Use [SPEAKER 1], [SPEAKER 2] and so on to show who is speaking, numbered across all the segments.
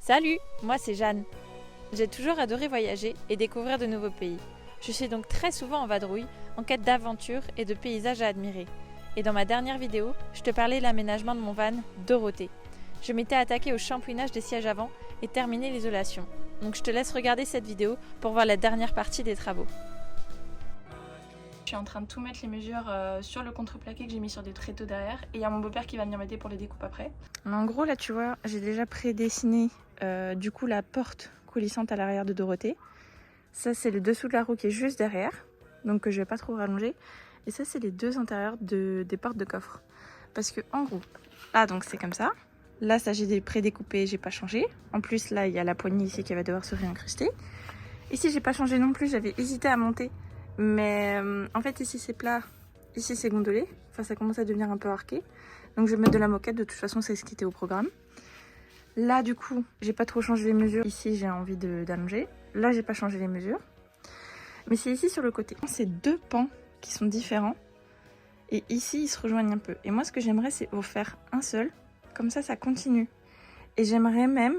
[SPEAKER 1] Salut, moi c'est Jeanne. J'ai toujours adoré voyager et découvrir de nouveaux pays. Je suis donc très souvent en vadrouille, en quête d'aventures et de paysages à admirer. Et dans ma dernière vidéo, je te parlais de l'aménagement de mon van Dorothée. Je m'étais attaquée au shampouinage des sièges avant et terminé l'isolation. Donc je te laisse regarder cette vidéo pour voir la dernière partie des travaux. Je suis en train de tout mettre les mesures sur le contreplaqué que j'ai mis sur des tréteaux derrière. Et il y a mon beau-père qui va venir m'aider pour les découpes après. Mais en gros là tu vois, j'ai déjà prédessiné du coup la porte coulissante à l'arrière de Dorothée. Ça c'est le dessous de la roue qui est juste derrière, donc que je vais pas trop rallonger. Et ça c'est les deux intérieurs des portes de coffre. Parce que en gros, là donc c'est comme ça. Là ça j'ai prédécoupé, j'ai pas changé. En plus là il y a la poignée ici qui va devoir se réincruster. Ici j'ai pas changé non plus, j'avais hésité à monter. Mais en fait ici c'est plat, ici c'est gondolé, enfin ça commence à devenir un peu arqué. Donc je vais mettre de la moquette, de toute façon c'est ce qui était au programme. Là du coup j'ai pas trop changé les mesures, ici j'ai envie d'allonger. Là j'ai pas changé les mesures. Mais c'est ici sur le côté. C'est deux pans qui sont différents. Et ici ils se rejoignent un peu. Et moi ce que j'aimerais c'est en faire un seul, comme ça continue. Et j'aimerais même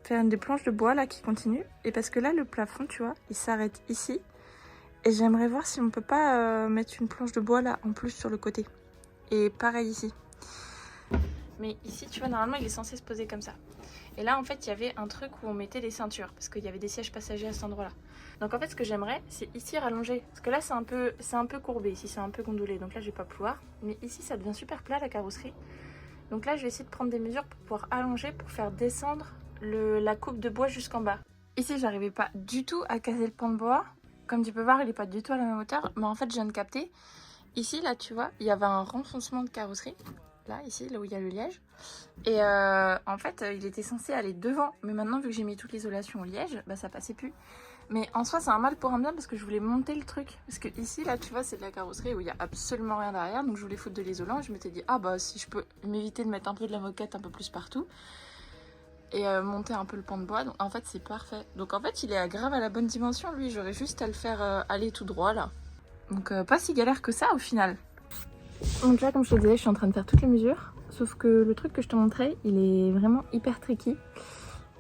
[SPEAKER 1] faire des planches de bois là qui continuent. Et parce que là le plafond tu vois, il s'arrête ici. Et j'aimerais voir si on peut pas mettre une planche de bois là en plus sur le côté. Et pareil ici. Mais ici tu vois normalement il est censé se poser comme ça. Et là en fait il y avait un truc où on mettait les ceintures. Parce qu'il y avait des sièges passagers à cet endroit là. Donc en fait ce que j'aimerais c'est ici rallonger. Parce que là c'est un peu courbé. Ici c'est un peu gondolé. Donc là je vais pas pouvoir. Mais ici ça devient super plat la carrosserie. Donc là je vais essayer de prendre des mesures pour pouvoir allonger. Pour faire descendre la coupe de bois jusqu'en bas. Ici j'arrivais pas du tout à caser le pan de bois. Comme tu peux voir, il n'est pas du tout à la même hauteur. Mais en fait, je viens de capter. Ici, là, tu vois, il y avait un renfoncement de carrosserie. Là, ici, là où il y a le liège. Et en fait, il était censé aller devant. Mais maintenant, vu que j'ai mis toute l'isolation au liège, bah, ça passait plus. Mais en soi, c'est un mal pour un bien parce que je voulais monter le truc. Parce que ici, là, tu vois, c'est de la carrosserie où il n'y a absolument rien derrière. Donc, je voulais foutre de l'isolant. Et je m'étais dit, ah bah, si je peux m'éviter de mettre un peu de la moquette un peu plus partout. Et monter un peu le pan de bois, donc en fait c'est parfait. Donc en fait il est grave à la bonne dimension lui, j'aurais juste à le faire aller tout droit là. Donc pas si galère que ça au final. Donc là comme je te disais je suis en train de faire toutes les mesures, sauf que le truc que je te montrais il est vraiment hyper tricky.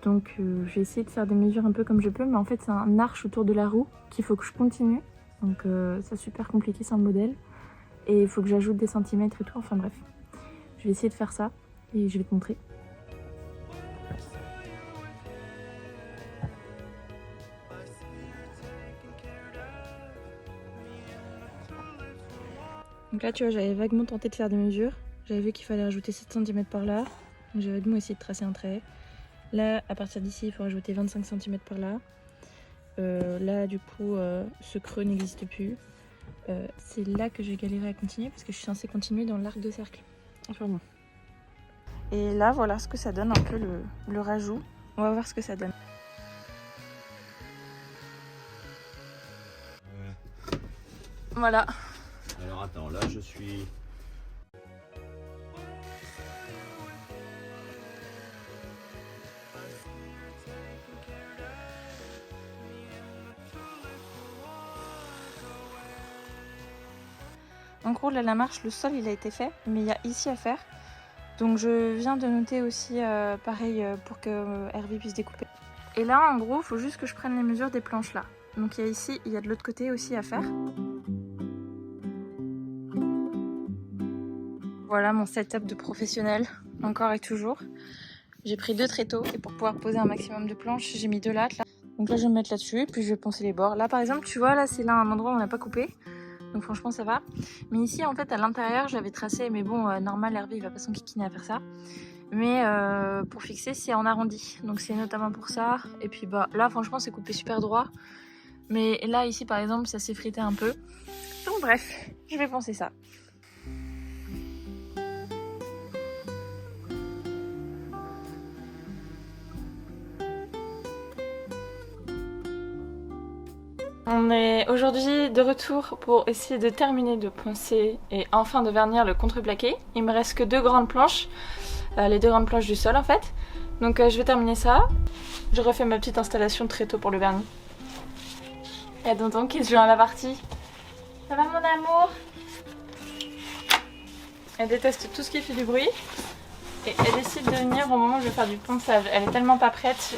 [SPEAKER 1] Donc j'ai essayé de faire des mesures un peu comme je peux, mais en fait c'est un arche autour de la roue qu'il faut que je continue. Donc c'est super compliqué sans modèle. Et il faut que j'ajoute des centimètres et tout, enfin bref. Je vais essayer de faire ça et je vais te montrer. Donc là tu vois j'avais vaguement tenté de faire des mesures. J'avais vu qu'il fallait rajouter 7 cm par là. Donc j'ai vaguement essayé de tracer un trait. Là à partir d'ici il faut rajouter 25 cm par là. Là du coup ce creux n'existe plus. C'est là que j'ai galéré à continuer parce que je suis censée continuer dans l'arc de cercle. Enfin bon. Et là voilà ce que ça donne un peu le rajout. On va voir ce que ça donne. Voilà.
[SPEAKER 2] Alors attends, là je suis...
[SPEAKER 1] En gros là la marche, le sol il a été fait, mais il y a ici à faire. Donc je viens de noter aussi pareil pour que Hervé puisse découper. Et là en gros il faut juste que je prenne les mesures des planches là. Donc il y a ici, il y a de l'autre côté aussi à faire. Voilà mon setup de professionnel, encore et toujours. J'ai pris 2 tréteaux et pour pouvoir poser un maximum de planches, j'ai mis 2 lattes là. Donc là je vais me mettre là-dessus et puis je vais poncer les bords. Là par exemple tu vois là c'est là un endroit où on n'a pas coupé. Donc franchement ça va. Mais ici en fait à l'intérieur j'avais tracé, mais bon normal Hervé il va pas s'enquiquiner à faire ça. Mais pour fixer c'est en arrondi. Donc c'est notamment pour ça. Et puis bah là franchement c'est coupé super droit. Mais là ici par exemple ça s'est frité un peu. Donc bref, je vais poncer ça. On est aujourd'hui de retour pour essayer de terminer de poncer et enfin de vernir le contreplaqué. Il me reste que 2 grandes planches, les 2 grandes planches du sol en fait. Donc je vais terminer ça. Je refais ma petite installation très tôt pour le vernis. Il y a Tonton qui se joint à la partie. Ça va mon amour? Elle déteste tout ce qui fait du bruit. Et elle décide de venir au moment où je vais faire du ponçage. Elle est tellement pas prête.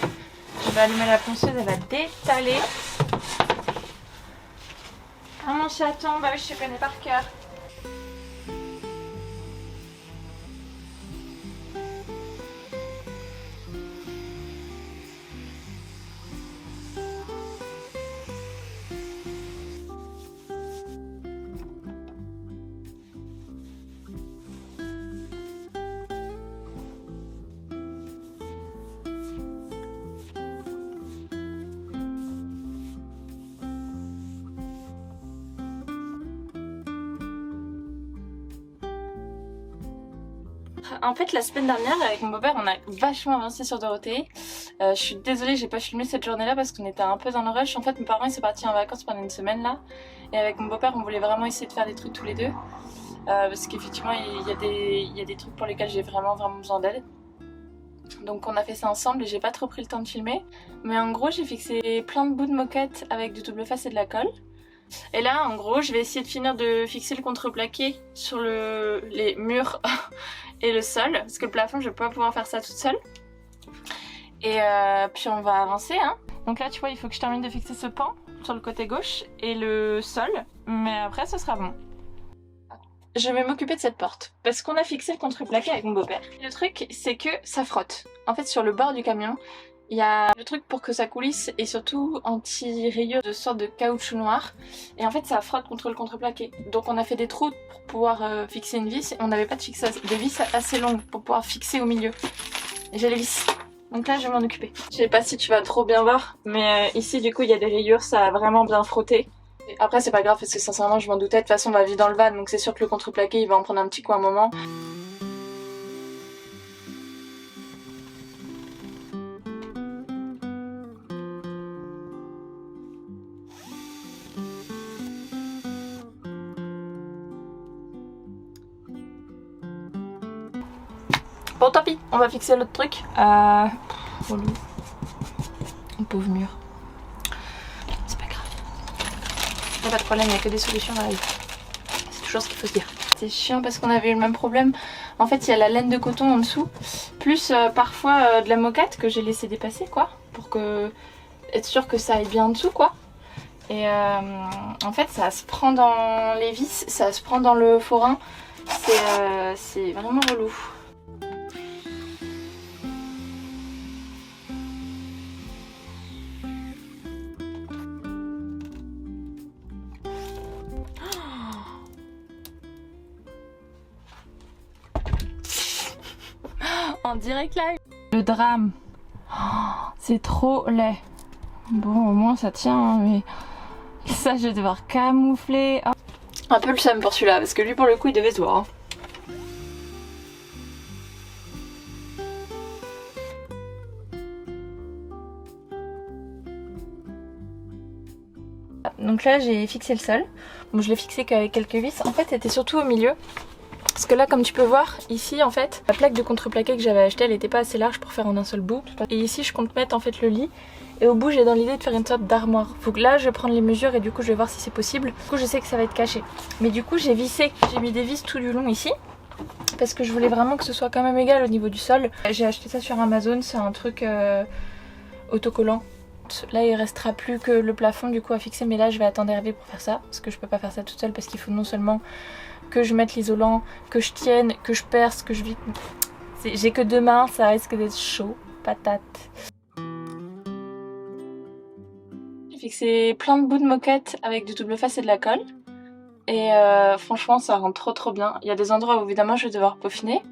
[SPEAKER 1] Je vais allumer la ponceuse, elle va détaler. Ah mon chaton, bah oui je te connais par cœur. En fait la semaine dernière avec mon beau-père on a vachement avancé sur Dorothée. Je suis désolée j'ai pas filmé cette journée là parce qu'on était un peu dans le rush. En fait mes parents ils sont partis en vacances pendant une semaine là. Et avec mon beau-père on voulait vraiment essayer de faire des trucs tous les deux. Parce qu'effectivement il y a des trucs pour lesquels j'ai vraiment besoin d'aide. Donc on a fait ça ensemble et j'ai pas trop pris le temps de filmer. Mais en gros j'ai fixé plein de bouts de moquette avec du double face et de la colle. Et là en gros je vais essayer de finir de fixer le contreplaqué sur les murs et le sol. Parce que le plafond je vais pas pouvoir faire ça toute seule. Et puis on va avancer hein. Donc là tu vois il faut que je termine de fixer ce pan sur le côté gauche et le sol. Mais après ce sera bon. Je vais m'occuper de cette porte parce qu'on a fixé le contreplaqué avec mon beau-père. Le truc c'est que ça frotte. En fait sur le bord du camion il y a le truc pour que ça coulisse et surtout anti-rayures de sorte de caoutchouc noir. Et en fait ça frotte contre le contreplaqué. Donc on a fait des trous pour pouvoir fixer une vis et on n'avait pas de vis assez longues pour pouvoir fixer au milieu. Et j'ai les vis. Donc là je vais m'en occuper. Je sais pas si tu vas trop bien voir mais ici du coup il y a des rayures, ça a vraiment bien frotté. Et après c'est pas grave parce que sincèrement je m'en doutais, de toute façon on va vivre dans le van donc c'est sûr que le contreplaqué il va en prendre un petit coup à un moment. Bon tant pis, on va fixer l'autre truc. Relou. Un pauvre mur. C'est pas grave. Y'a pas de problème, il y a que des solutions dans la vie. C'est toujours ce qu'il faut se dire. C'est chiant parce qu'on avait eu le même problème. En fait il y a la laine de coton en dessous. Plus parfois de la moquette que j'ai laissé dépasser quoi. Pour être sûr que ça aille bien en dessous quoi. Et en fait ça se prend dans les vis, ça se prend dans le forain. C'est vraiment relou. En direct live. Le drame. Oh, c'est trop laid. Bon au moins ça tient hein, mais ça je vais devoir camoufler. Oh. Un peu le seum pour celui-là parce que lui pour le coup il devait se voir. Hein. Donc là j'ai fixé le sol. Bon je l'ai fixé qu'avec quelques vis. En fait c'était surtout au milieu. Parce que là comme tu peux voir ici en fait la plaque de contreplaqué que j'avais achetée elle était pas assez large pour faire en un seul bout. Et ici je compte mettre en fait le lit et au bout j'ai dans l'idée de faire une sorte d'armoire. Faut que là je vais prendre les mesures et du coup je vais voir si c'est possible. Du coup je sais que ça va être caché. Mais du coup j'ai vissé, j'ai mis des vis tout du long ici. Parce que je voulais vraiment que ce soit quand même égal au niveau du sol. J'ai acheté ça sur Amazon, c'est un truc autocollant. Là il restera plus que le plafond du coup à fixer mais là je vais attendre Hervé pour faire ça. Parce que je peux pas faire ça toute seule parce qu'il faut non seulement que je mette l'isolant, que je tienne, que je perce, que je vide. J'ai que 2 mains, ça risque d'être chaud. Patate. J'ai fixé plein de bouts de moquette avec du double face et de la colle. Et franchement ça rend trop bien. Il y a des endroits où évidemment je vais devoir peaufiner.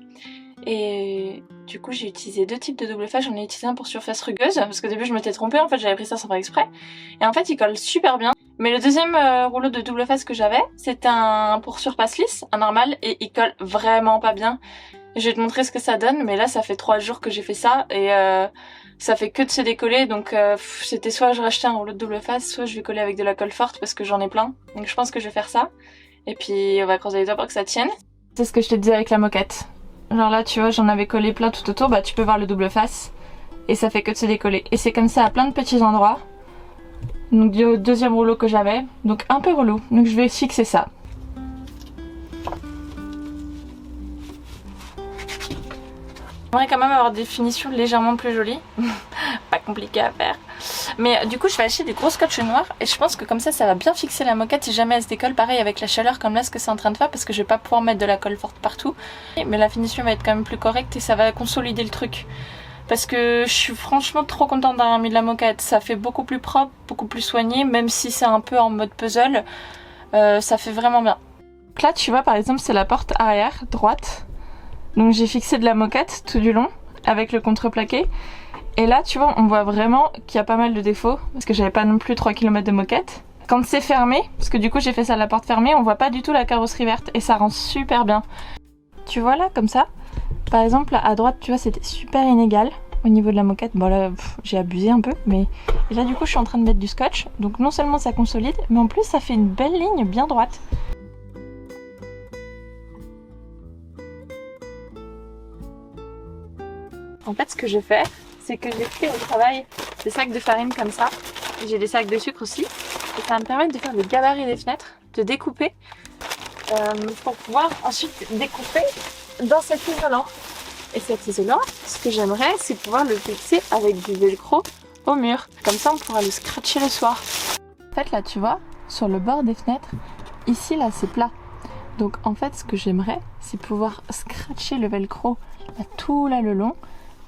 [SPEAKER 1] Et du coup j'ai utilisé 2 types de double face. J'en ai utilisé un pour surface rugueuse parce qu'au début je m'étais trompée, en fait j'avais pris ça sans faire exprès. Et en fait il colle super bien. Mais le deuxième rouleau de double face que j'avais, c'était un pour surface lisse, un normal, et il colle vraiment pas bien. Je vais te montrer ce que ça donne, mais là ça fait 3 jours que j'ai fait ça et ça fait que de se décoller. Donc c'était soit je rachetais un rouleau de double face, soit je vais coller avec de la colle forte parce que j'en ai plein. Donc je pense que je vais faire ça. Et puis on va croiser les doigts pour que ça tienne. C'est ce que je te disais avec la moquette. Genre là tu vois j'en avais collé plein tout autour, bah tu peux voir le double face et ça fait que de se décoller. Et c'est comme ça à plein de petits endroits. Donc du deuxième rouleau que j'avais, donc un peu relou, donc je vais fixer ça. J'aimerais quand même avoir des finitions légèrement plus jolies. Pas compliqué à faire. Mais du coup je vais acheter des gros scotch noirs et je pense que comme ça va bien fixer la moquette si jamais elle se décolle. Pareil avec la chaleur comme là ce que c'est en train de faire, parce que je vais pas pouvoir mettre de la colle forte partout. Mais la finition va être quand même plus correcte et ça va consolider le truc. Parce que je suis franchement trop contente d'avoir mis de la moquette. Ça fait beaucoup plus propre, beaucoup plus soigné, même si c'est un peu en mode puzzle. Ça fait vraiment bien. Donc là tu vois par exemple c'est la porte arrière droite. Donc j'ai fixé de la moquette tout du long avec le contreplaqué. Et là tu vois on voit vraiment qu'il y a pas mal de défauts parce que j'avais pas non plus 3 km de moquette. Quand c'est fermé, parce que du coup j'ai fait ça à la porte fermée, on voit pas du tout la carrosserie verte et ça rend super bien. Tu vois là comme ça, par exemple à droite tu vois c'était super inégal au niveau de la moquette. Bon là j'ai abusé un peu mais... Et là du coup je suis en train de mettre du scotch. Donc non seulement ça consolide mais en plus ça fait une belle ligne bien droite. En fait ce que j'ai fait c'est que j'ai pris au travail des sacs de farine comme ça. J'ai des sacs de sucre aussi. Et ça va me permettre de faire le gabarit des fenêtres, de découper pour pouvoir ensuite découper dans cet isolant. Et cet isolant, ce que j'aimerais c'est pouvoir le fixer avec du velcro au mur. Comme ça on pourra le scratcher le soir. En fait là tu vois, sur le bord des fenêtres, ici là c'est plat. Donc en fait ce que j'aimerais c'est pouvoir scratcher le velcro là, tout là le long.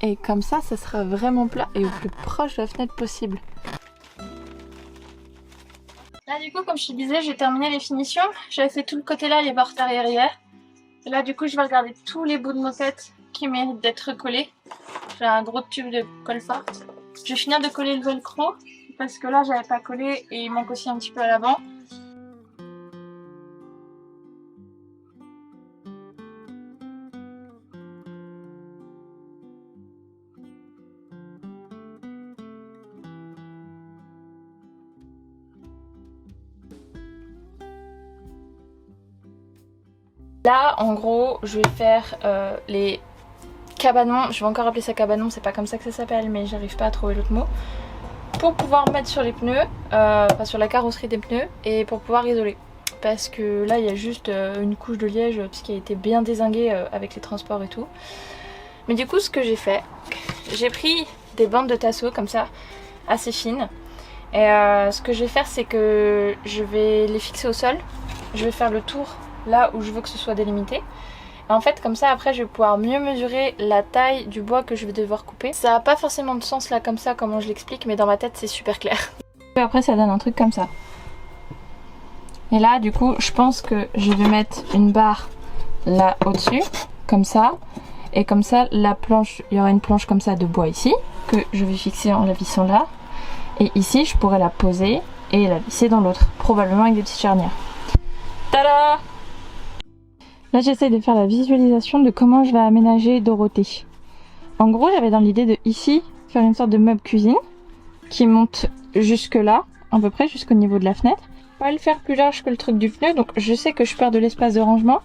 [SPEAKER 1] Et comme ça sera vraiment plat et au plus proche de la fenêtre possible. Là du coup comme je te disais j'ai terminé les finitions. J'avais fait tout le côté là, les portes arrière hier. Et là du coup je vais regarder tous les bouts de moquette qui méritent d'être collés. J'ai un gros tube de colle forte. Je vais finir de coller le velcro parce que là j'avais pas collé et il manque aussi un petit peu à l'avant. Là en gros je vais faire les cabanons, je vais encore appeler ça cabanon, c'est pas comme ça que ça s'appelle mais j'arrive pas à trouver l'autre mot. Pour pouvoir mettre sur les pneus, enfin sur la carrosserie des pneus et pour pouvoir isoler. Parce que là il y a juste une couche de liège qui a été bien dézinguée avec les transports et tout. Mais du coup ce que j'ai fait, j'ai pris des bandes de tasseau comme ça, assez fines. Et ce que je vais faire c'est que je vais les fixer au sol, je vais faire le tour là où je veux que ce soit délimité. Et en fait comme ça après je vais pouvoir mieux mesurer la taille du bois que je vais devoir couper. Ça n'a pas forcément de sens là comme ça comment je l'explique mais dans ma tête c'est super clair. Et après ça donne un truc comme ça. Et là du coup je pense que je vais mettre une barre là au-dessus comme ça. Et comme ça la planche, il y aura une planche comme ça de bois ici que je vais fixer en la vissant là. Et ici je pourrais la poser et la visser dans l'autre, probablement avec des petites charnières. Tada! Là j'essaye de faire la visualisation de comment je vais aménager Dorothée. En gros j'avais dans l'idée de ici faire une sorte de meuble cuisine qui monte jusque là, à peu près jusqu'au niveau de la fenêtre. Pas le faire plus large que le truc du pneu, donc je sais que je perds de l'espace de rangement.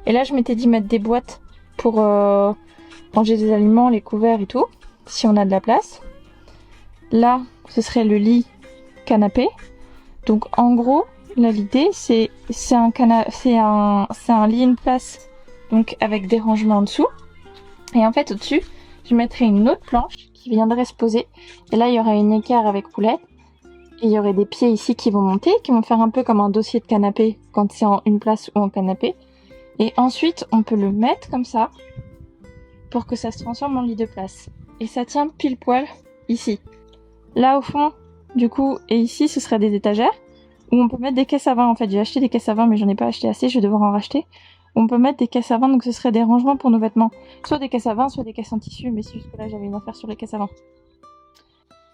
[SPEAKER 1] Et là je m'étais dit mettre des boîtes pour ranger des aliments, les couverts et tout, si on a de la place. Là ce serait le lit canapé. Donc en gros là l'idée c'est un lit, une place donc avec des rangements en dessous. Et en fait au dessus je mettrai une autre planche qui viendrait se poser. Et là il y aurait une équerre avec roulette. Et il y aurait des pieds ici qui vont monter, qui vont faire un peu comme un dossier de canapé quand c'est en une place ou en canapé. Et ensuite on peut le mettre comme ça pour que ça se transforme en lit de place. Et ça tient pile poil ici. Là au fond du coup et ici ce serait des étagères où on peut mettre des caisses à vin. En fait j'ai acheté des caisses à vin mais j'en ai pas acheté assez, je vais devoir en racheter. On peut mettre des caisses à vin, donc ce serait des rangements pour nos vêtements. Soit des caisses à vin, soit des caisses en tissu, mais jusque là j'avais une affaire sur les caisses à vin.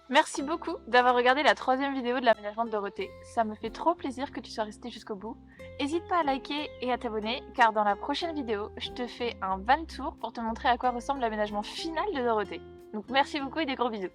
[SPEAKER 1] Merci beaucoup d'avoir regardé la 3e vidéo de l'aménagement de Dorothée. Ça me fait trop plaisir que tu sois resté jusqu'au bout. N'hésite pas à liker et à t'abonner car dans la prochaine vidéo, je te fais un van tour pour te montrer à quoi ressemble l'aménagement final de Dorothée. Donc merci beaucoup et des gros bisous.